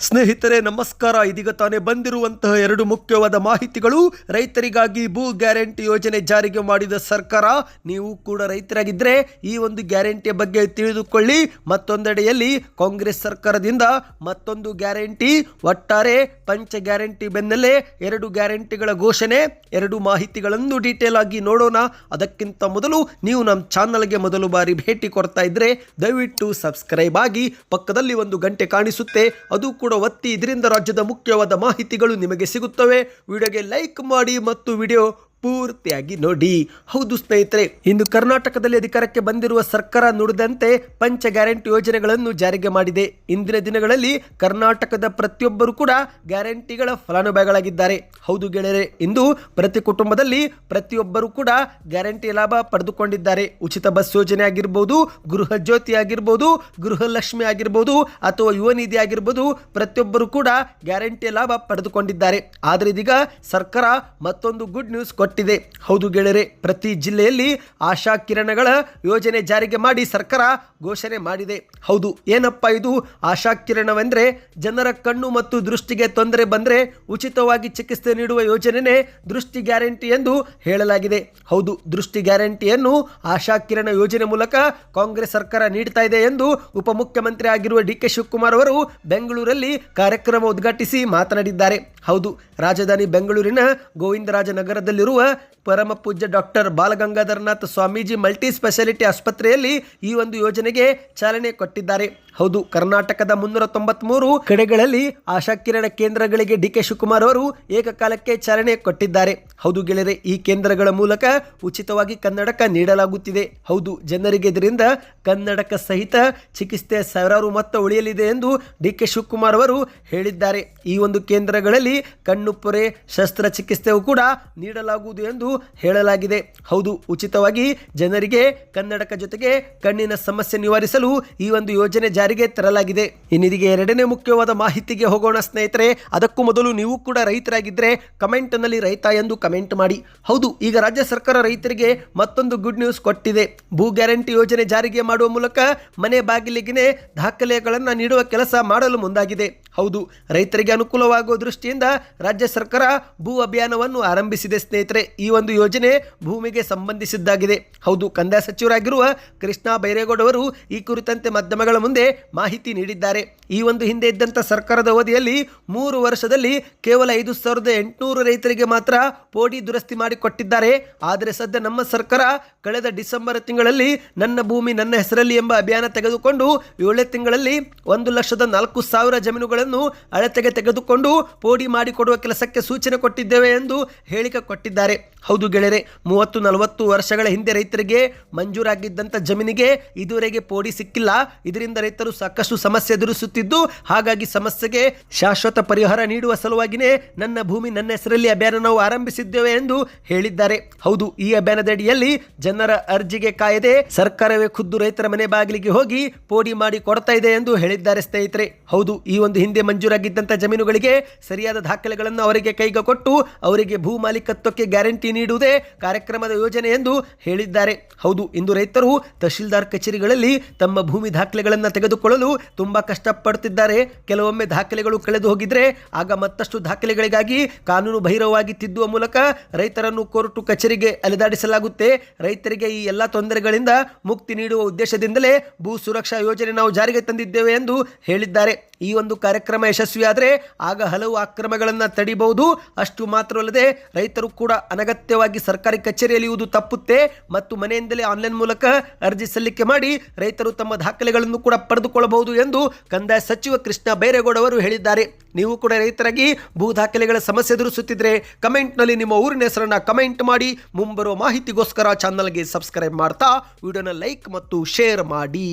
ಸ್ನೇಹಿತರೆ ನಮಸ್ಕಾರ. ಇದೀಗ ತಾನೇ ಬಂದಿರುವಂತಹ ಎರಡು ಮುಖ್ಯವಾದ ಮಾಹಿತಿಗಳು. ರೈತರಿಗಾಗಿ ಭೂ ಗ್ಯಾರಂಟಿ ಯೋಜನೆ ಜಾರಿಗೆ ಮಾಡಿದ ಸರ್ಕಾರ. ನೀವು ಕೂಡ ರೈತರಾಗಿದ್ದರೆ ಈ ಒಂದು ಗ್ಯಾರಂಟಿಯ ಬಗ್ಗೆ ತಿಳಿದುಕೊಳ್ಳಿ. ಮತ್ತೊಂದೆಡೆಯಲ್ಲಿ ಕಾಂಗ್ರೆಸ್ ಸರ್ಕಾರದಿಂದ ಮತ್ತೊಂದು ಗ್ಯಾರಂಟಿ, ಒಟ್ಟಾರೆ ಪಂಚ ಗ್ಯಾರಂಟಿ ಬೆನ್ನಲ್ಲೇ ಎರಡು ಗ್ಯಾರಂಟಿಗಳ ಘೋಷಣೆ. ಎರಡು ಮಾಹಿತಿಗಳನ್ನು ಡೀಟೇಲ್ ಆಗಿ ನೋಡೋಣ. ಅದಕ್ಕಿಂತ ಮೊದಲು ನೀವು ನಮ್ಮ ಚಾನಲ್ಗೆ ಮೊದಲು ಬಾರಿ ಭೇಟಿ ಕೊಡ್ತಾ ಇದ್ರೆ ದಯವಿಟ್ಟು ಸಬ್ಸ್ಕ್ರೈಬ್ ಆಗಿ. ಪಕ್ಕದಲ್ಲಿ ಒಂದು ಗಂಟೆ ಕಾಣಿಸುತ್ತೆ, ಅದು ಕೂಡ ಒತ್ತಿ. ಇದರಿಂದ ರಾಜ್ಯದ ಮುಖ್ಯವಾದ ಮಾಹಿತಿಗಳು ನಿಮಗೆ ಸಿಗುತ್ತವೆ. ವಿಡಿಯೋಗೆ ಲೈಕ್ ಮಾಡಿ ಮತ್ತು ವಿಡಿಯೋ ಪೂರ್ತಿಯಾಗಿ ನೋಡಿ. ಹೌದು ಸ್ನೇಹಿತರೆ, ಇಂದು ಕರ್ನಾಟಕದಲ್ಲಿ ಅಧಿಕಾರಕ್ಕೆ ಬಂದಿರುವ ಸರ್ಕಾರ ನುಡಿದಂತೆ ಪಂಚ ಗ್ಯಾರಂಟಿ ಯೋಜನೆಗಳನ್ನು ಜಾರಿಗೆ ಮಾಡಿದೆ. ಇಂದಿನ ದಿನಗಳಲ್ಲಿ ಕರ್ನಾಟಕದ ಪ್ರತಿಯೊಬ್ಬರು ಕೂಡ ಗ್ಯಾರಂಟಿಗಳ ಫಲಾನುಭವಿಗಳಾಗಿದ್ದಾರೆ. ಹೌದು ಗೆಳೆಯರೆ, ಇಂದು ಪ್ರತಿ ಕುಟುಂಬದಲ್ಲಿ ಪ್ರತಿಯೊಬ್ಬರು ಕೂಡ ಗ್ಯಾರಂಟಿ ಲಾಭ ಪಡೆದುಕೊಂಡಿದ್ದಾರೆ. ಉಚಿತ ಬಸ್ ಯೋಜನೆ ಆಗಿರ್ಬೋದು, ಗೃಹ ಜ್ಯೋತಿ ಆಗಿರ್ಬೋದು, ಗೃಹಲಕ್ಷ್ಮಿ ಆಗಿರ್ಬೋದು, ಅಥವಾ ಯುವ ನಿಧಿ ಆಗಿರ್ಬೋದು, ಪ್ರತಿಯೊಬ್ಬರು ಕೂಡ ಗ್ಯಾರಂಟಿ ಲಾಭ ಪಡೆದುಕೊಂಡಿದ್ದಾರೆ. ಆದರೆ ಇದೀಗ ಸರ್ಕಾರ ಮತ್ತೊಂದು ಗುಡ್ ನ್ಯೂಸ್ ಕೊಟ್ಟಿದೆ. ಹೌದು ಗೆಳೆಯರೆ, ಪ್ರತಿ ಜಿಲ್ಲೆಯಲ್ಲಿ ಆಶಾ ಕಿರಣಗಳ ಯೋಜನೆ ಜಾರಿಗೆ ಮಾಡಿ ಸರ್ಕಾರ ಘೋಷಣೆ ಮಾಡಿದೆ. ಹೌದು, ಏನಪ್ಪ ಇದು ಆಶಾ ಕಿರಣವೆಂದರೆ? ಜನರ ಕಣ್ಣು ಮತ್ತು ದೃಷ್ಟಿಗೆ ತೊಂದರೆ ಬಂದರೆ ಉಚಿತವಾಗಿ ಚಿಕಿತ್ಸೆ ನೀಡುವ ಯೋಜನೆನೇ ದೃಷ್ಟಿ ಗ್ಯಾರಂಟಿ ಎಂದು ಹೇಳಲಾಗಿದೆ. ಹೌದು, ದೃಷ್ಟಿ ಗ್ಯಾರಂಟಿಯನ್ನು ಆಶಾ ಕಿರಣ ಯೋಜನೆ ಮೂಲಕ ಕಾಂಗ್ರೆಸ್ ಸರ್ಕಾರ ನೀಡ್ತಾ ಇದೆ ಎಂದು ಉಪಮುಖ್ಯಮಂತ್ರಿ ಆಗಿರುವ ಡಿ.ಕೆ. ಶಿವಕುಮಾರ್ ಅವರು ಬೆಂಗಳೂರಲ್ಲಿ ಕಾರ್ಯಕ್ರಮ ಉದ್ಘಾಟಿಸಿ ಮಾತನಾಡಿದ್ದಾರೆ. ಹೌದು, ರಾಜಧಾನಿ ಬೆಂಗಳೂರಿನ ಗೋವಿಂದರಾಜನಗರದಲ್ಲಿರುವ ಪರಮ ಪೂಜ್ಯ doctor Balagangadharanatha Swamiji multi speciality ಆಸ್ಪತ್ರೆಯಲ್ಲಿ ಈ ಒಂದು ಯೋಜನೆಗೆ ಚಾಲನೆ ಕೊಟ್ಟಿದ್ದಾರೆ. ಹೌದು, ಕರ್ನಾಟಕದ 393 ಕಡೆಗಳಲ್ಲಿ ಆಶಾ ಕಿರಣ ಕೇಂದ್ರಗಳಿಗೆ ಡಿ.ಕೆ. ಶಿವಕುಮಾರ್ ಅವರು ಏಕಕಾಲಕ್ಕೆ ಚಾಲನೆ ಕೊಟ್ಟಿದ್ದಾರೆ. ಹೌದು ಗೆಳೆಯರೆ, ಈ ಕೇಂದ್ರಗಳ ಮೂಲಕ ಉಚಿತವಾಗಿ ಕನ್ನಡಕ ನೀಡಲಾಗುತ್ತಿದೆ. ಹೌದು, ಜನರಿಗೆ ಇದರಿಂದ ಕನ್ನಡಕ ಸಹಿತ ಚಿಕಿತ್ಸೆ ಸಾವಿರಾರು ಮೊತ್ತ ಉಳಿಯಲಿದೆ ಎಂದು ಡಿ.ಕೆ. ಶಿವಕುಮಾರ್ ಅವರು ಹೇಳಿದ್ದಾರೆ. ಈ ಒಂದು ಕೇಂದ್ರಗಳಲ್ಲಿ ಕಣ್ಣು ಪೊರೆ ಶಸ್ತ್ರಚಿಕಿತ್ಸೆಯೂ ಕೂಡ ನೀಡಲಾಗುವುದು ಎಂದು ಹೇಳಲಾಗಿದೆ. ಹೌದು, ಉಚಿತವಾಗಿ ಜನರಿಗೆ ಕನ್ನಡಕ ಜೊತೆಗೆ ಕಣ್ಣಿನ ಸಮಸ್ಯೆ ನಿವಾರಿಸಲು ಈ ಒಂದು ಯೋಜನೆ ಜಾರಿಗೆ ತರಲಾಗಿದೆ. ಇನ್ನಿದಿಗೆ ಎರಡನೇ ಮುಖ್ಯವಾದ ಮಾಹಿತಿಗೆ ಹೋಗೋಣ ಸ್ನೇಹಿತರೆ. ಅದಕ್ಕೂ ಮೊದಲು ನೀವು ಕೂಡ ರೈತರಾಗಿದ್ದರೆ ಕಮೆಂಟ್ ನಲ್ಲಿ ರೈತ ಎಂದು ಕಮೆಂಟ್ ಮಾಡಿ. ಹೌದು, ಈಗ ರಾಜ್ಯ ಸರ್ಕಾರ ರೈತರಿಗೆ ಮತ್ತೊಂದು ಗುಡ್ ನ್ಯೂಸ್ ಕೊಟ್ಟಿದೆ. ಭೂ ಗ್ಯಾರಂಟಿ ಯೋಜನೆ ಜಾರಿಗೆ ಮಾಡುವ ಮೂಲಕ ಮನೆ ಬಾಗಿಲಿಗೆ ದಾಖಲೆಗಳನ್ನು ನೀಡುವ ಕೆಲಸ ಮಾಡಲು ಮುಂದಾಗಿದೆ. ಹೌದು, ರೈತರಿಗೆ ಅನುಕೂಲವಾಗುವ ದೃಷ್ಟಿಯಿಂದ ರಾಜ್ಯ ಸರ್ಕಾರ ಭೂ ಅಭಿಯಾನವನ್ನು ಆರಂಭಿಸಿದೆ ಸ್ನೇಹಿತರೆ. ಈ ಒಂದು ಯೋಜನೆ ಭೂಮಿಗೆ ಸಂಬಂಧಿಸಿದ್ದಾಗಿದೆ. ಹೌದು, ಕಂದಾಯ ಸಚಿವರಾಗಿರುವ ಕೃಷ್ಣ ಬೈರೇಗೌಡ ಅವರು ಈ ಕುರಿತಂತೆ ಮಾಧ್ಯಮಗಳ ಮುಂದೆ ಮಾಹಿತಿ ನೀಡಿದ್ದಾರೆ. ಈ ಒಂದು ಹಿಂದೆ ಇದ್ದಂಥ ಸರ್ಕಾರದ ಅವಧಿಯಲ್ಲಿ 3 ವರ್ಷದಲ್ಲಿ ಕೇವಲ 5,800 ರೈತರಿಗೆ ಮಾತ್ರ ಪೋಡಿ ದುರಸ್ತಿ ಮಾಡಿಕೊಟ್ಟಿದ್ದಾರೆ. ಆದರೆ ಸದ್ಯ ನಮ್ಮ ಸರ್ಕಾರ ಕಳೆದ ಡಿಸೆಂಬರ್ ತಿಂಗಳಲ್ಲಿ ನನ್ನ ಭೂಮಿ ನನ್ನ ಹೆಸರಲ್ಲಿ ಎಂಬ ಅಭಿಯಾನ ತೆಗೆದುಕೊಂಡು 7 ತಿಂಗಳಲ್ಲಿ 1,04,000 ಜಮೀನುಗಳನ್ನು ಅಳತೆಗೆ ತೆಗೆದುಕೊಂಡು ಪೋಡಿ ಮಾಡಿಕೊಡುವ ಕೆಲಸಕ್ಕೆ ಸೂಚನೆ ಕೊಟ್ಟಿದ್ದೇವೆ ಎಂದು ಹೇಳಿಕೆ ಕೊಟ್ಟಿದ್ದಾರೆ. ಹೌದು ಗೆಳೆಯರೆ, 30-40 ವರ್ಷಗಳ ಹಿಂದೆ ರೈತರಿಗೆ ಮಂಜೂರಾಗಿದ್ದಂಥ ಜಮೀನಿಗೆ ಇದುವರೆಗೆ ಪೋಡಿ ಸಿಕ್ಕಿಲ್ಲ. ಇದರಿಂದ ರೈತರು ಸಾಕಷ್ಟು ಸಮಸ್ಯೆ ಎದುರಿಸುತ್ತಿದ್ದು, ಹಾಗಾಗಿ ಸಮಸ್ಯೆಗೆ ಶಾಶ್ವತ ಪರಿಹಾರ ನೀಡುವ ಸಲುವಾಗಿಯೇ ನನ್ನ ಭೂಮಿ ನನ್ನ ಹೆಸರಲ್ಲಿ ಅಭಿಯಾನ ನಾವು ಆರಂಭಿಸಿದ್ದೇವೆ ಎಂದು ಹೇಳಿದ್ದಾರೆ. ಹೌದು, ಈ ಅಭಿಯಾನದ ಅಡಿಯಲ್ಲಿ ಜನರ ಅರ್ಜಿಗೆ ಕಾಯದೆ ಸರ್ಕಾರವೇ ಖುದ್ದು ರೈತರ ಮನೆ ಬಾಗಿಲಿಗೆ ಹೋಗಿ ಪೋಡಿ ಮಾಡಿ ಕೊಡ್ತಾ ಇದೆ ಎಂದು ಹೇಳಿದ್ದಾರೆ ಸ್ನೇಹಿತರೆ. ಹೌದು, ಈ ಒಂದು ಹಿಂದೆ ಮಂಜೂರಾಗಿದ್ದಂಥ ಜಮೀನುಗಳಿಗೆ ಸರಿಯಾದ ದಾಖಲೆಗಳನ್ನು ಅವರಿಗೆ ಕೈಗೆ ಕೊಟ್ಟು ಅವರಿಗೆ ಭೂ ಮಾಲೀಕತ್ವಕ್ಕೆ ಗ್ಯಾರಂಟಿ ನೀಡುವುದೇ ಕಾರ್ಯಕ್ರಮದ ಯೋಜನೆ ಎಂದು ಹೇಳಿದ್ದಾರೆ. ಹೌದು, ಇಂದು ರೈತರು ತಹಶೀಲ್ದಾರ್ ಕಚೇರಿಗಳಲ್ಲಿ ತಮ್ಮ ಭೂಮಿ ದಾಖಲೆಗಳನ್ನು ತೆಗೆದುಕೊಳ್ಳಲು ತುಂಬಾ ಕಷ್ಟಪಡುತ್ತಿದ್ದಾರೆ. ಕೆಲವೊಮ್ಮೆ ದಾಖಲೆಗಳು ಕಳೆದು ಹೋಗಿದ್ರೆ ಆಗ ಮತ್ತಷ್ಟು ದಾಖಲೆಗಳಿಗಾಗಿ ಕಾನೂನು ಬಾಹಿರವಾಗಿ ತಿದ್ದುವ ಮೂಲಕ ರೈತರನ್ನು ಕೋರ್ಟು ಕಚೇರಿಗೆ ಅಲೆದಾಡಿಸಲಾಗುತ್ತೆ. ರೈತರಿಗೆ ಈ ಎಲ್ಲ ತೊಂದರೆಗಳಿಂದ ಮುಕ್ತಿ ನೀಡುವ ಉದ್ದೇಶದಿಂದಲೇ ಭೂ ಸುರಕ್ಷಾ ಯೋಜನೆ ನಾವು ಜಾರಿಗೆ ತಂದಿದ್ದೇವೆ ಎಂದು ಹೇಳಿದ್ದಾರೆ. ಈ ಒಂದು ಕಾರ್ಯಕ್ರಮ ಯಶಸ್ವಿಯಾದರೆ ಆಗ ಹಲವು ಅಕ್ರಮಗಳನ್ನು ತಡಿಬಹುದು. ಅಷ್ಟು ಮಾತ್ರವಲ್ಲದೆ ರೈತರು ಕೂಡ ಅನಗತ್ಯವಾಗಿ ಸರ್ಕಾರಿ ಕಚೇರಿಯಲ್ಲಿ ಇರುವುದು ತಪ್ಪುತ್ತೆ ಮತ್ತು ಮನೆಯಿಂದಲೇ ಆನ್ಲೈನ್ ಮೂಲಕ ಅರ್ಜಿ ಸಲ್ಲಿಕೆ ಮಾಡಿ ರೈತರು ತಮ್ಮ ದಾಖಲೆಗಳನ್ನು ಕೂಡ ಪಡೆದುಕೊಳ್ಳಬಹುದು ಎಂದು ಕಂದಾಯ ಸಚಿವ ಕೃಷ್ಣ ಬೈರೇಗೌಡ ಅವರು ಹೇಳಿದ್ದಾರೆ. ನೀವು ಕೂಡ ರೈತರಾಗಿ ಭೂ ದಾಖಲೆಗಳ ಸಮಸ್ಯೆ ಎದುರಿಸುತ್ತಿದ್ರೆ ಕಮೆಂಟ್ನಲ್ಲಿ ನಿಮ್ಮ ಊರಿನ ಹೆಸರನ್ನು ಕಮೆಂಟ್ ಮಾಡಿ. ಮುಂಬರುವ ಮಾಹಿತಿಗೋಸ್ಕರ ಚಾನಲ್ಗೆ ಸಬ್ಸ್ಕ್ರೈಬ್ ಮಾಡ್ತಾ ವಿಡಿಯೋನ ಲೈಕ್ ಮತ್ತು ಶೇರ್ ಮಾಡಿ.